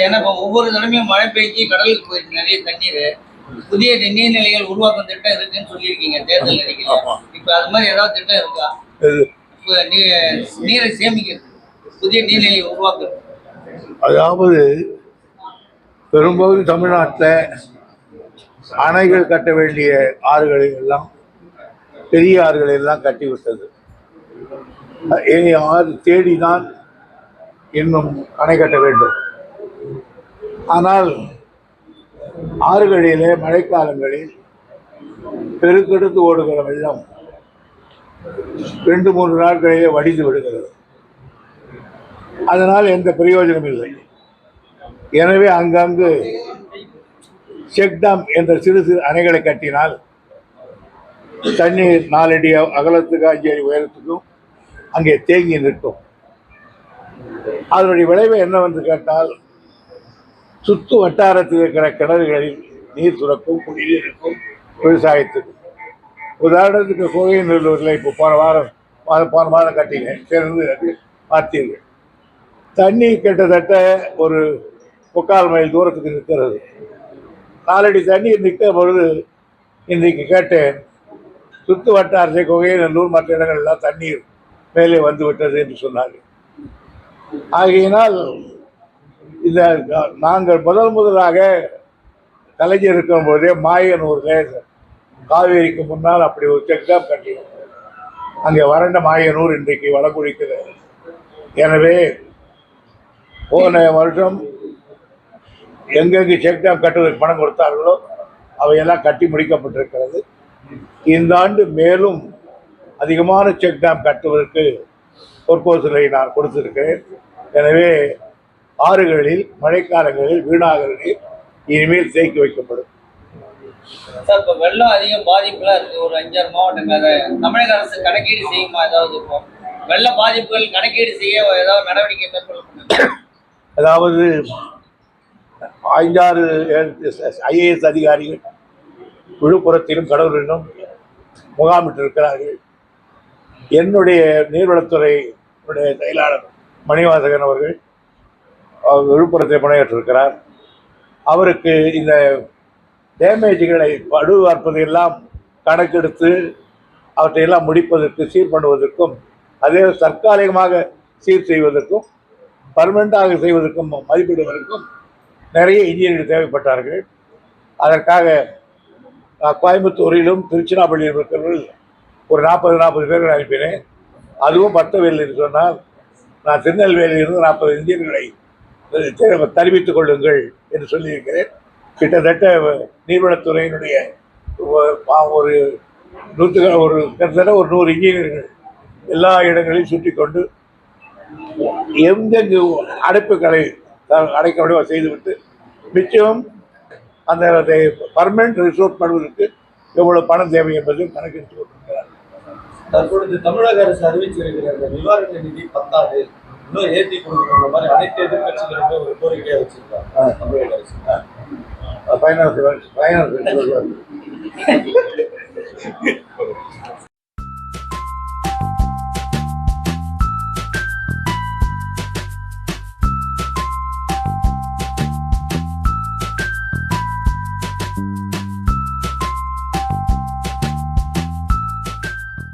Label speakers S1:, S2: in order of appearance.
S1: ஏன்னா இப்போ ஒவ்வொரு தடவையும் மழை பெய்ஞ்சு கடலுக்கு போயிருக்கு நிறைய தண்ணீர். புதிய நீர்நிலைகள் உருவாக்கும் திட்டம் இருக்குன்னு சொல்லியிருக்கீங்க தேர்தல் அறிக்கையில. இப்ப அது மாதிரி ஏதாவது திட்டம் இருக்கா? இப்ப நீரை சேமிக்கிறது, புதிய நீர்நிலை உருவாக்குறது.
S2: அதாவது பெரும்பகுதி தமிழ்நாட்டில் அணைகள் கட்ட வேண்டிய ஆறுகளை எல்லாம், பெரிய ஆறுகளை எல்லாம் கட்டிவிட்டது. ஆறு தேடிதான் இன்னும் அணை கட்ட வேண்டும். ஆனால் ஆறுகளிலே மழைக்காலங்களில் பெருக்கெடுத்து ஓடுகிற வெள்ளம் 2-3 நாட்களிலே வடிந்து விடுகிறது. அதனால் எந்த பிரயோஜனம் இல்லை. எனவே அங்கங்கு செக் டாம் என்ற சிறு சிறு அணைகளை கட்டினால் தண்ணீர் 4 அடி அகலத்துக்கு 5 அடி உயரத்துக்கும் அங்கே தேங்கி நிற்கும். அதனுடைய விளைவு என்னவென்று கேட்டால், சுற்று வட்டாரத்தில் இருக்கிற கிணறுகளில் நீர் சுரக்கும், குடிநீர் இருக்கும், விவசாயத்துக்கு. உதாரணத்துக்கு கோகைநல்லூரில் இப்போ போன வாரம் கட்டிங்க சேர்ந்து பார்த்தீர்கள். தண்ணீர் கிட்டத்தட்ட ஒரு 3/4 மைல் தூரத்துக்கு நிற்கிறது. 4 அடி தண்ணீர் நிற்கிற பொழுது இன்றைக்கு கேட்டேன், சுற்று வட்டாரத்தை கோகைநல்லூர் மற்ற இடங்கள்லாம் தண்ணீர் மேலே வந்து விட்டது என்று சொன்னார்கள். ஆகையினால் இந்த நாங்கள் முதலாக கலைஞர் இருக்கும் போதே மாயனூரில் காவேரிக்கு முன்னால் அப்படி ஒரு செக் டாம் கட்டினோம். அங்கே வறண்ட மாயனூர் இன்றைக்கு வளங்குடிக்கிறது. எனவே போன வருஷம் எங்கெங்கு செக் டாம் கட்டுவதற்கு பணம் கொடுத்தார்களோ அவையெல்லாம் கட்டி முடிக்கப்பட்டிருக்கிறது. இந்த ஆண்டு மேலும் அதிகமான செக் டாம் கட்டுவதற்கு ப்ரொபோசலை நான் கொடுத்திருக்கிறேன். எனவே ஆறுகளில் மழைக்காலங்களில் வீணாகிற நீர் இனிமேல் தேக்கி வைக்கப்படும்.
S1: சார், இப்போ வெள்ளம் அதிகம் பாதிப்புலாம் இருக்கு. ஒரு 5-6 மாவட்டங்கள் தமிழக அரசு கணக்கீடு செய்யுமா? ஏதாவது இப்போ வெள்ள பாதிப்புகள் கணக்கீடு செய்ய ஏதாவது நடவடிக்கை மேற்கொள்ளப்படும்?
S2: அதாவது 5-6 IAS அதிகாரிகள் விழுப்புரத்திலும் கடலூரிலும் முகாமிட்டிருக்கிறார்கள். என்னுடைய நீர்வளத்துறை செயலாளர் மணிவாசகன் அவர்கள் விழுப்புரத்தை பணியாற்றிருக்கிறார். அவருக்கு இந்த டேமேஜ்களை பழுதுபார்ப்பதையெல்லாம் கணக்கெடுத்து அவற்றையெல்லாம் முடிப்பதற்கு, சீர் பண்ணுவதற்கும், அதே தற்காலிகமாக சீர் செய்வதற்கும், பர்மனண்டாக செய்வதற்கும், மதிப்பிடுவதற்கும் நிறைய இன்ஜினியர்கள் தேவைப்பட்டார்கள். அதற்காக கோயம்புத்தூரிலும் திருச்சிராப்பள்ளியிலும் இருக்கிறவர்கள் ஒரு 40 பேர்கள் அனுப்பினேன். அதுவும் பத்தவில்லை என்று சொன்னால், நான் திருநெல்வேலியிலிருந்து 40 இந்தியர்களை தெரிவித்துக் கொள்ளுங்கள் என்று சொல்லியிருக்கிறேன். கிட்டத்தட்ட நீர்வளத்துறையினுடைய கிட்டத்தட்ட ஒரு 100 இன்ஜினியர்கள் எல்லா இடங்களையும் சுற்றி கொண்டு எங்கெங்கு அடைப்புகளை அடைக்க முடியுமோ செய்துவிட்டு, மிச்சம் அந்த பர்மனன்ட் ரிசோர்ட் பண்ணுவதற்கு எவ்வளவு பணம் தேவை என்பதையும் கணக்கெடுத்து கொண்டிருக்கிறார்.
S3: தற்பொழுது தமிழக அரசு அறிவிச்சிருக்கிற அந்த நிவாரண நிதி பத்தாது, இன்னும் ஏற்றி கொடுக்குற மாதிரி அனைத்து எதிர்கட்சிகளுமே ஒரு கோரிக்கையாக வச்சிருக்காங்க தமிழக அரசு.
S2: ஃபைனான்ஸ்